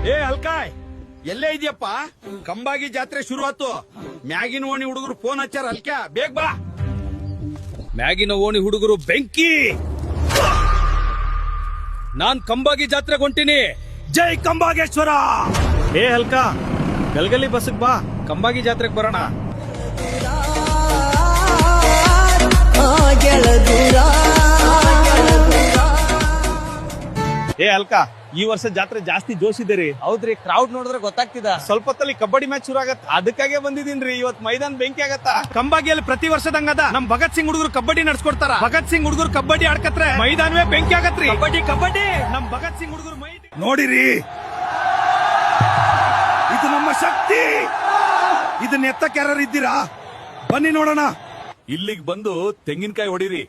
ಏ ಅಲ್ಕಾಯ್ ಎಲ್ಲೇ ಇದೆಯಪ್ಪ? ಕಂಬಾಗಿ ಜಾತ್ರೆ ಶುರು ಆತು. ಮ್ಯಾಗಿನ ಓಣಿ ಹುಡುಗರು ಫೋನ್ ಹಚ್ಚಾರ. ಅಲ್ಕ್ಯಾ ಬೇಗ ಬಾ. ಮ್ಯಾಗಿನ ಓಣಿ ಹುಡುಗರು ಬೆಂಕಿ. ನಾನ್ ಕಂಬಾಗಿ ಜಾತ್ರೆಗೆ ಹೊಂಟಿನಿ. ಜೈ ಕಂಬಾಗೇಶ್ವರ. ಏ ಅಲ್ಕ ಗಲ್ಗಲಿ ಬಸ್ಗೆ ಬಾ, ಕಂಬಾಗಿ ಜಾತ್ರೆಗೆ ಬರೋಣ. ಏ ಅಲ್ಕ ಈ ವರ್ಷ ಜಾತ್ರೆ ಜಾಸ್ತಿ ಜೋಶಿದೆ. ಹೌದ್ರಿ, ಕ್ರೌಡ್ ನೋಡಿದ್ರೆ ಗೊತ್ತಾಗ್ತಿದ. ಸ್ವಲ್ಪ ಹೊತ್ತಲ್ಲಿ ಕಬಡ್ಡಿ ಮ್ಯಾಚ್ ಶುರು ಆಗತ್ತ, ಅದಕ್ಕಾಗೆ ಬಂದಿದ್ದೀನ್ರಿ. ಇವತ್ ಮೈದಾನ ಬೆಂಕಿ ಆಗತ್ತ. ಕಂಬಾಗಿಯಲ್ಲಿ ಪ್ರತಿ ವರ್ಷದಂಗದ ನಮ್ ಭಗತ್ ಸಿಂಗ್ ಹುಡುಗರು ಕಬಡ್ಡಿ ನಡ್ಸ್ಕೊಡ್ತಾರ. ಭಗತ್ ಸಿಂಗ್ ಹುಡುಗರು ಕಬಡ್ಡಿ ಆಡ್ಕತ್ರೆ ಮೈದಾನವೇ ಬೆಂಕಿ ಆಗತ್ರಿ. ಕಬಡ್ಡಿ ಕಬಡ್ಡಿ ನಮ್ ಭಗತ್ ಸಿಂಗ್ ಹುಡುಗರು ನೋಡಿರಿ, ಇದು ನಮ್ಮ ಶಕ್ತಿ. ಇದನ್ನ ಎತ್ತಕ್ಕೆ ಯಾರು ಇದ್ದೀರಾ? ಬನ್ನಿ ನೋಡೋಣ. ಇಲ್ಲಿಗೆ ಬಂದು ತೆಂಗಿನಕಾಯಿ ಹೊಡಿರಿ.